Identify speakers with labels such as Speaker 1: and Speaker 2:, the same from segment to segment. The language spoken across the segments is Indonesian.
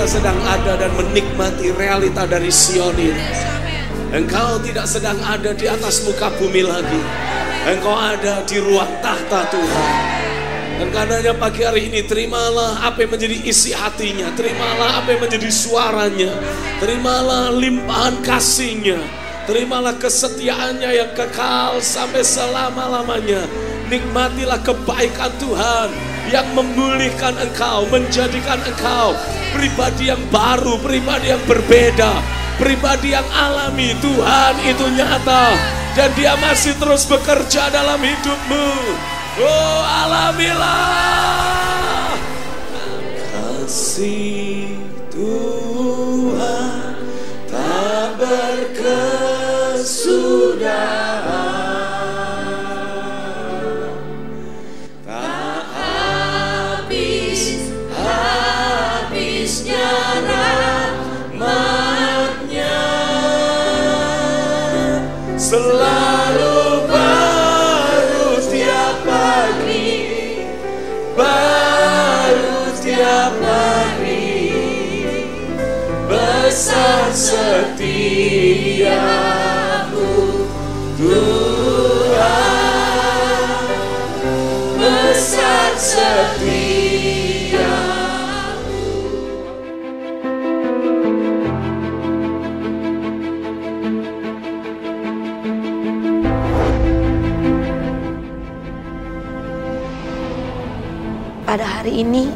Speaker 1: Sedang ada dan menikmati realita dari Sion ini. Engkau tidak sedang ada di atas muka bumi lagi. Engkau ada di ruang tahta Tuhan. Dan karenanya pagi hari ini terimalah apa yang menjadi isi hatinya. Terimalah apa yang menjadi suaranya. Terimalah limpahan kasihnya. Terimalah kesetiaannya yang kekal sampai selama-lamanya. Nikmatilah kebaikan Tuhan yang memulihkan engkau, menjadikan engkau pribadi yang baru, pribadi yang berbeda, pribadi yang alami. Tuhan itu nyata dan Dia masih terus bekerja dalam hidupmu. Oh, alamilah kasih Tuhan tak berkesudahan. Selalu baru tiap pagi, baru tiap hari, besar setiamu Tuhan, besar setiamu.
Speaker 2: Pada hari ini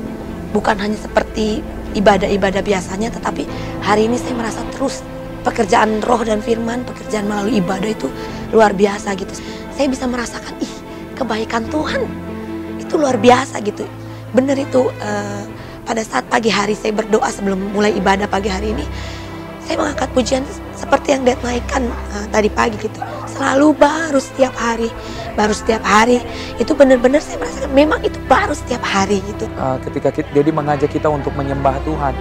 Speaker 2: bukan hanya seperti ibadah-ibadah biasanya, tetapi hari ini saya merasa terus pekerjaan roh dan firman, pekerjaan melalui ibadah itu luar biasa gitu. Saya bisa merasakan, kebaikan Tuhan itu luar biasa gitu. Benar itu, pada saat pagi hari saya berdoa sebelum mulai ibadah pagi hari ini, saya mengangkat pujian seperti yang Dad naikkan tadi pagi gitu. Selalu baru setiap hari, baru setiap hari. Itu benar-benar saya merasakan memang itu baru setiap hari gitu.
Speaker 3: Ketika Dedi mengajak kita untuk menyembah Tuhan,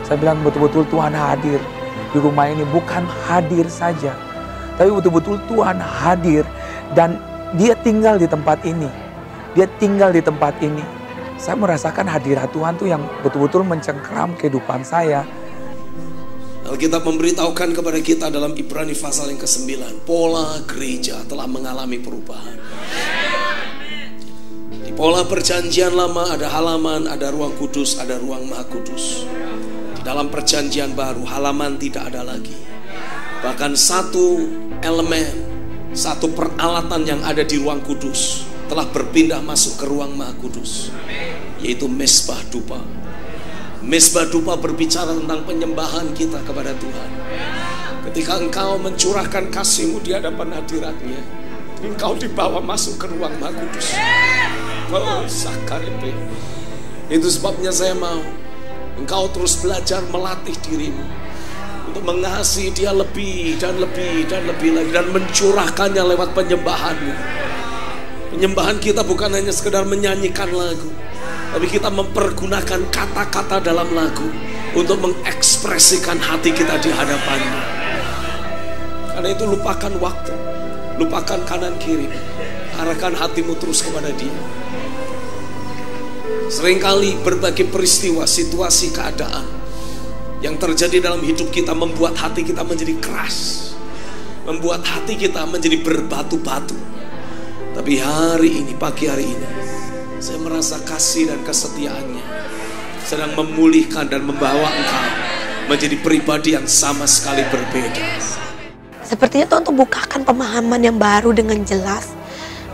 Speaker 3: saya bilang betul-betul Tuhan hadir di rumah ini. Bukan hadir saja, tapi betul-betul Tuhan hadir dan Dia tinggal di tempat ini. Dia tinggal di tempat ini. Saya merasakan hadirat Tuhan tuh yang betul-betul mencengkeram kehidupan saya.
Speaker 1: Alkitab memberitahukan kepada kita dalam Ibrani pasal yang ke-9, pola gereja telah mengalami perubahan. Di pola perjanjian lama ada halaman, ada ruang kudus, ada ruang maha kudus. Di dalam perjanjian baru halaman tidak ada lagi. Bahkan satu elemen, satu peralatan yang ada di ruang kudus telah berpindah masuk ke ruang maha kudus, yaitu mesbah dupa. Mesbah dupa berbicara tentang penyembahan kita kepada Tuhan. Ketika engkau mencurahkan kasihmu di hadapan hadiratnya, engkau dibawa masuk ke ruang maha kudus. Oh, sakarepe. Itu sebabnya saya mau engkau terus belajar melatih dirimu untuk mengasihi Dia lebih dan lebih dan lebih lagi, dan mencurahkannya lewat penyembahanmu. Penyembahan kita bukan hanya sekedar menyanyikan lagu, tapi kita mempergunakan kata-kata dalam lagu untuk mengekspresikan hati kita di hadapannya. Karena itu lupakan waktu, lupakan kanan kiri, arahkan hatimu terus kepada Dia. Seringkali berbagai peristiwa, situasi, keadaan yang terjadi dalam hidup kita membuat hati kita menjadi keras, membuat hati kita menjadi berbatu-batu. Tapi hari ini, pagi hari ini, saya merasa kasih dan kesetiaannya sedang memulihkan dan membawa engkau menjadi pribadi yang sama sekali berbeda.
Speaker 2: Sepertinya Tuhan tuh bukakan pemahaman yang baru dengan jelas.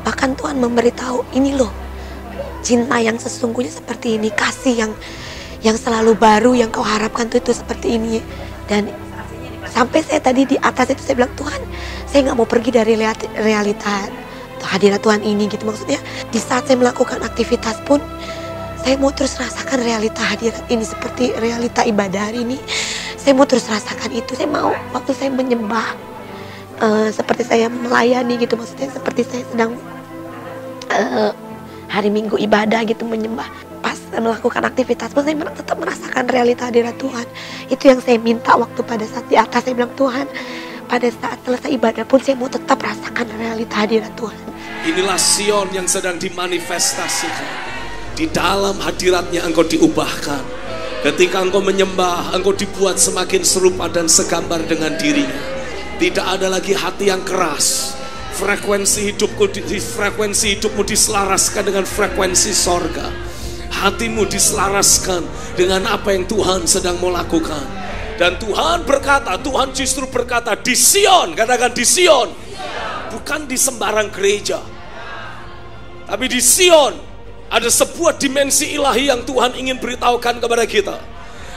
Speaker 2: Bahkan Tuhan memberitahu, ini loh cinta yang sesungguhnya seperti ini, kasih yang selalu baru yang kau harapkan tuh itu seperti ini. Dan sampai saya tadi di atas itu saya bilang, Tuhan, saya nggak mau pergi dari realita hadirat Tuhan ini gitu. Maksudnya di saat saya melakukan aktivitas pun saya mau terus rasakan realita hadirat ini seperti realita ibadah hari ini. Saya mau terus rasakan itu. Saya mau waktu saya menyembah seperti saya melayani gitu. Maksudnya seperti saya sedang hari Minggu ibadah gitu menyembah. Pas melakukan aktivitas pun saya tetap merasakan realita hadirat Tuhan. Itu yang saya minta waktu pada saat di atas. Saya bilang, Tuhan, pada saat selesai ibadah pun saya mau tetap rasakan realita hadirat Tuhan.
Speaker 1: Inilah Sion yang sedang dimanifestasikan. Di dalam hadiratnya engkau diubahkan. Ketika engkau menyembah, engkau dibuat semakin serupa dan segambar dengan dirinya. Tidak ada lagi hati yang keras. Frekuensi hidupmu diselaraskan dengan frekuensi sorga. Hatimu diselaraskan dengan apa yang Tuhan sedang mau lakukan. Dan Tuhan berkata, Tuhan justru berkata di Sion, katakan di Sion. Bukan di sembarang gereja, tapi di Sion. Ada sebuah dimensi ilahi yang Tuhan ingin beritahukan kepada kita.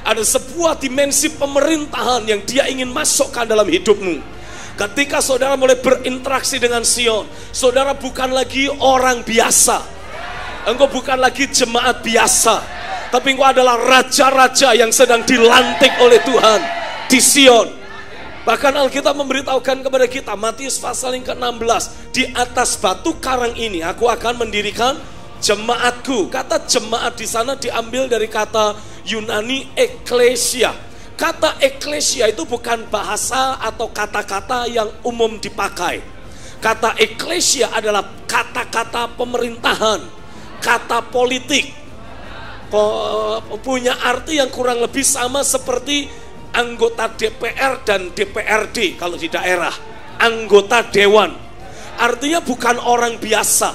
Speaker 1: Ada sebuah dimensi pemerintahan yang Dia ingin masukkan dalam hidupmu. Ketika saudara mulai berinteraksi dengan Sion, saudara bukan lagi orang biasa. Engkau bukan lagi jemaat biasa, tapi engkau adalah raja-raja yang sedang dilantik oleh Tuhan di Sion. Bahkan Alkitab memberitahukan kepada kita, Matius pasal yang ke-16, di atas batu karang ini aku akan mendirikan jemaatku. Kata jemaat di sana diambil dari kata Yunani eklesia. Kata eklesia itu bukan bahasa atau kata-kata yang umum dipakai. Kata eklesia adalah kata-kata pemerintahan, kata politik. Punya arti yang kurang lebih sama seperti anggota DPR dan DPRD kalau di daerah. Anggota dewan. Artinya bukan orang biasa,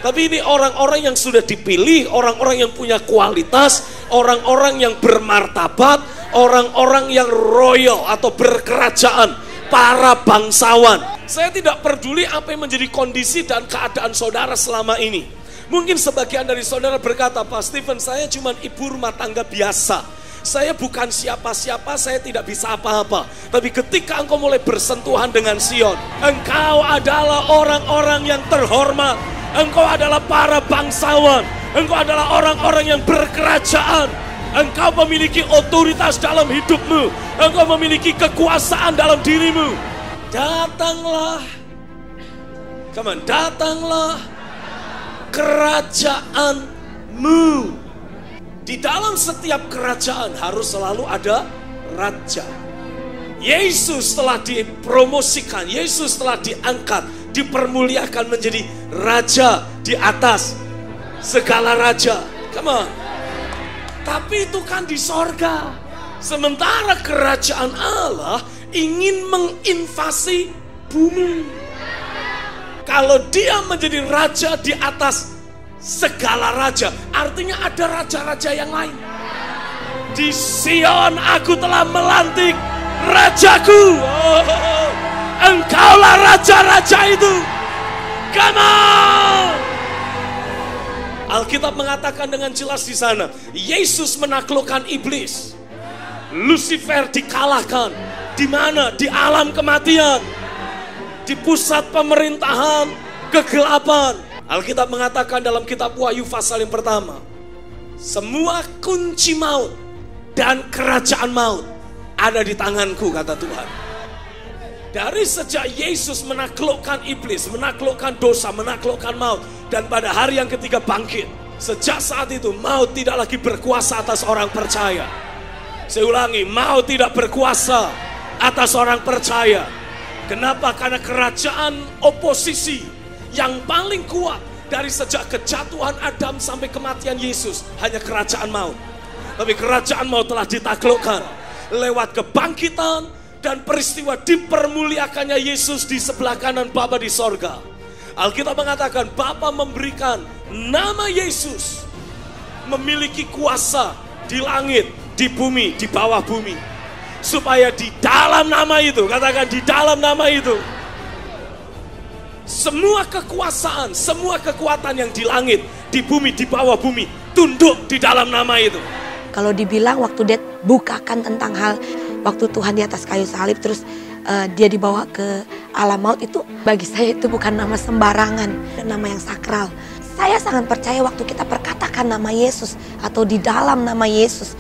Speaker 1: tapi ini orang-orang yang sudah dipilih, orang-orang yang punya kualitas, orang-orang yang bermartabat, orang-orang yang royal atau berkerajaan, para bangsawan. Saya tidak peduli apa yang menjadi kondisi dan keadaan saudara selama ini. Mungkin sebagian dari saudara berkata, Pak Stephen, saya cuma ibu rumah tangga biasa. Saya bukan siapa-siapa, saya tidak bisa apa-apa. Tapi ketika engkau mulai bersentuhan dengan Sion, engkau adalah orang-orang yang terhormat. Engkau adalah para bangsawan. Engkau adalah orang-orang yang berkerajaan. Engkau memiliki otoritas dalam hidupmu. Engkau memiliki kekuasaan dalam dirimu. Datanglah, come on, datanglah kerajaanmu. Di dalam setiap kerajaan harus selalu ada raja. Yesus telah dipromosikan, Yesus telah diangkat, dipermuliakan menjadi raja di atas segala raja. Come on. Tapi itu kan di sorga. Sementara kerajaan Allah ingin menginvasi bumi. Kalau Dia menjadi raja di atas segala raja, artinya ada raja-raja yang lain. Di Sion aku telah melantik rajaku. Engkaulah raja-raja itu. Come on. Alkitab mengatakan dengan jelas di sana, Yesus menaklukkan iblis. Lucifer dikalahkan. Di mana? Di alam kematian. Di pusat pemerintahan kegelapan. Alkitab mengatakan dalam kitab Wahyu pasal yang pertama, semua kunci maut dan kerajaan maut ada di tanganku, kata Tuhan. Dari sejak Yesus menaklukkan iblis, menaklukkan dosa, menaklukkan maut, dan pada hari yang ketiga bangkit, sejak saat itu maut tidak lagi berkuasa atas orang percaya. Saya ulangi, maut tidak berkuasa atas orang percaya. Kenapa? Karena kerajaan oposisi yang paling kuat dari sejak kejatuhan Adam sampai kematian Yesus hanya kerajaan maut. Tapi kerajaan maut telah ditaklukkan lewat kebangkitan dan peristiwa dipermuliakannya Yesus di sebelah kanan Bapa di sorga. Alkitab mengatakan Bapa memberikan nama Yesus memiliki kuasa di langit, di bumi, di bawah bumi. Supaya di dalam nama itu, katakan di dalam nama itu, semua kekuasaan, semua kekuatan yang di langit, di bumi, di bawah bumi, tunduk di dalam nama itu.
Speaker 2: Kalau dibilang waktu dia bukakan tentang hal waktu Tuhan di atas kayu salib, terus dia dibawa ke Alam maut itu bagi saya itu bukan nama sembarangan, nama yang sakral. Saya sangat percaya waktu kita perkatakan nama Yesus atau di dalam nama Yesus,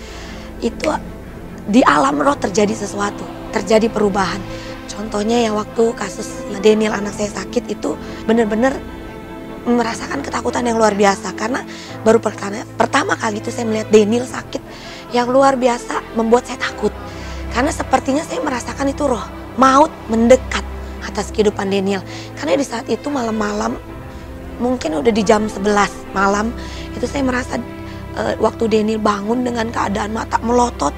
Speaker 2: itu di alam roh terjadi sesuatu, terjadi perubahan. Contohnya ya waktu kasus Daniel anak saya sakit itu benar-benar merasakan ketakutan yang luar biasa. Karena baru pertama kali itu saya melihat Daniel sakit yang luar biasa membuat saya takut. Karena sepertinya saya merasakan itu roh maut mendekat atas kehidupan Daniel. Karena di saat itu malam-malam, mungkin udah di jam 11 malam, itu saya merasa waktu Daniel bangun dengan keadaan mata melotot.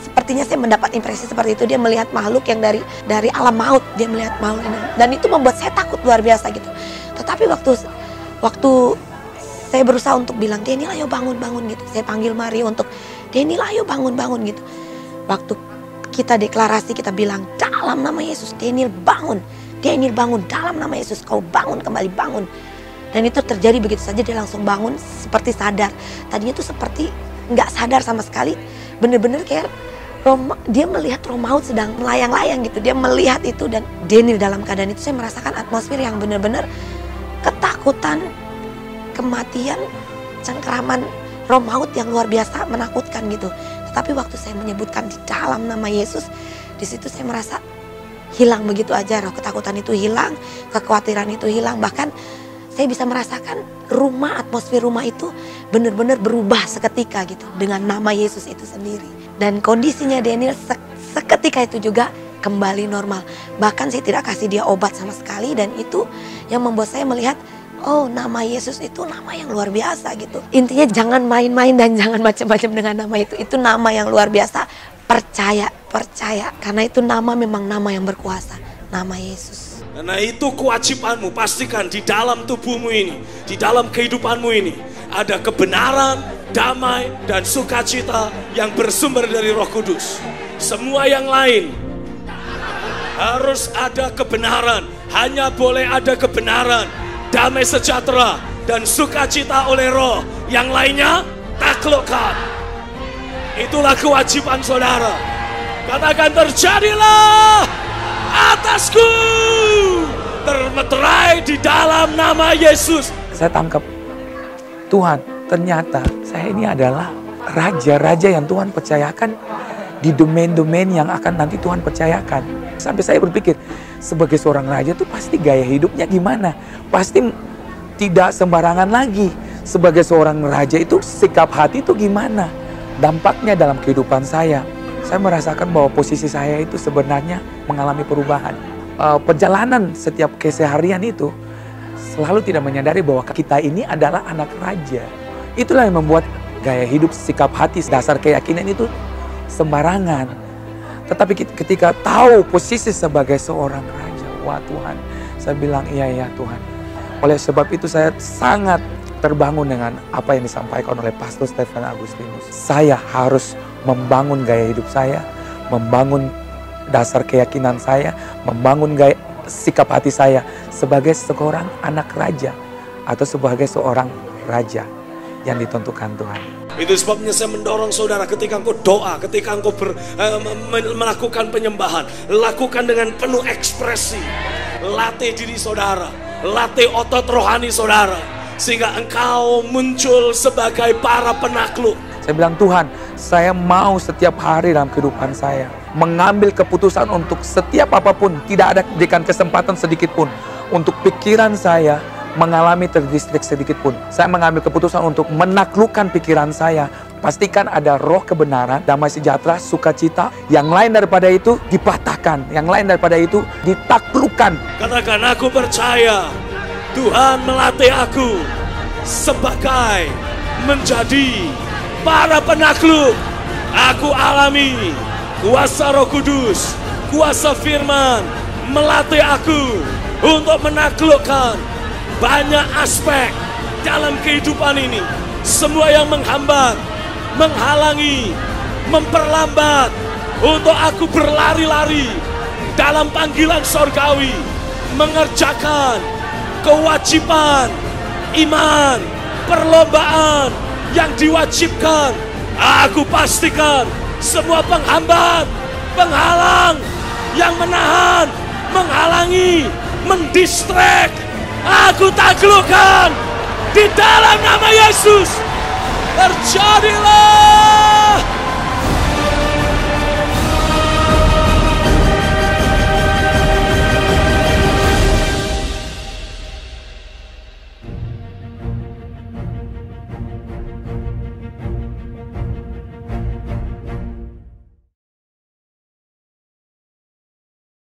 Speaker 2: Sepertinya saya mendapat impresi seperti itu. Dia melihat makhluk yang dari alam maut. Dia melihat makhluk ini. Dan itu membuat saya takut luar biasa gitu. Tetapi waktu saya berusaha untuk bilang, Daniel ayo bangun gitu. Saya panggil Mario untuk, Daniel ayo bangun gitu. Waktu kita deklarasi, kita bilang dalam nama Yesus, Daniel bangun dalam nama Yesus, kau bangun kembali, bangun. Dan itu terjadi begitu saja, dia langsung bangun seperti sadar. Tadinya tuh seperti nggak sadar sama sekali, bener-bener kayak dia melihat roh maut sedang melayang-layang gitu. Dia melihat itu dan Daniel dalam keadaan itu, saya merasakan atmosfer yang benar-benar ketakutan, kematian, cengkeraman roh maut yang luar biasa menakutkan gitu. Tetapi waktu saya menyebutkan di dalam nama Yesus, di situ saya merasa hilang begitu aja. Roh ketakutan itu hilang, kekhawatiran itu hilang. Bahkan saya bisa merasakan atmosfer rumah itu benar-benar berubah seketika gitu dengan nama Yesus itu sendiri. Dan kondisinya Daniel seketika itu juga kembali normal. Bahkan saya tidak kasih dia obat sama sekali, dan itu yang membuat saya melihat, oh, nama Yesus itu nama yang luar biasa gitu. Intinya jangan main-main dan jangan macam-macam dengan nama itu. Itu nama yang luar biasa. Percaya. Karena itu memang nama yang berkuasa. Nama Yesus.
Speaker 1: Karena itu kewajibanmu, pastikan di dalam tubuhmu ini, di dalam kehidupanmu ini, ada kebenaran, damai, dan sukacita yang bersumber dari Roh Kudus. Semua yang lain harus ada kebenaran. Hanya boleh ada kebenaran, damai sejahtera, dan sukacita oleh Roh. Yang lainnya taklukkan. Itulah kewajiban saudara. Katakan, terjadilah atasku, termeterai di dalam nama Yesus.
Speaker 3: Saya tangkap, Tuhan, ternyata saya ini adalah raja-raja yang Tuhan percayakan di domain-domain yang akan nanti Tuhan percayakan. Sampai saya berpikir, sebagai seorang raja tuh pasti gaya hidupnya gimana? Pasti tidak sembarangan lagi. Sebagai seorang raja itu sikap hati itu gimana? Dampaknya dalam kehidupan saya merasakan bahwa posisi saya itu sebenarnya mengalami perubahan. Perjalanan setiap keseharian itu selalu tidak menyadari bahwa kita ini adalah anak raja. Itulah yang membuat gaya hidup, sikap hati, dasar keyakinan itu sembarangan. Tetapi ketika tahu posisi sebagai seorang raja, wah Tuhan, saya bilang iya Tuhan. Oleh sebab itu saya sangat terbangun dengan apa yang disampaikan oleh Pastor Stephen Agustinus. Saya harus membangun gaya hidup saya, membangun dasar keyakinan saya, membangun gaya sikap hati saya sebagai seorang anak raja atau sebagai seorang raja yang ditentukan Tuhan.
Speaker 1: Itu sebabnya saya mendorong saudara, ketika engkau doa, ketika engkau melakukan penyembahan, lakukan dengan penuh ekspresi. Latih diri saudara, latih otot rohani saudara, sehingga engkau muncul sebagai para penakluk.
Speaker 3: Saya bilang, Tuhan, saya mau setiap hari dalam kehidupan saya mengambil keputusan untuk setiap apapun. Tidak ada berikan kesempatan sedikit pun untuk pikiran saya mengalami terdistrik sedikit pun. Saya mengambil keputusan untuk menaklukkan pikiran saya. Pastikan ada roh kebenaran, damai sejahtera, sukacita. Yang lain daripada itu dipatahkan. Yang lain daripada itu ditaklukkan.
Speaker 1: Katakan, aku percaya Tuhan melatih aku sebagai menjadi para penakluk. Aku alami kuasa Roh Kudus, kuasa firman melatih aku untuk menaklukkan banyak aspek dalam kehidupan ini. Semua yang menghambat, menghalangi, memperlambat untuk aku berlari-lari dalam panggilan sorgawi, mengerjakan kewajiban iman, perlombaan yang diwajibkan. Aku pastikan semua penghambat, penghalang yang menahan menghalangi, mendistrek, aku taklukkan di dalam nama Yesus. Terjadilah.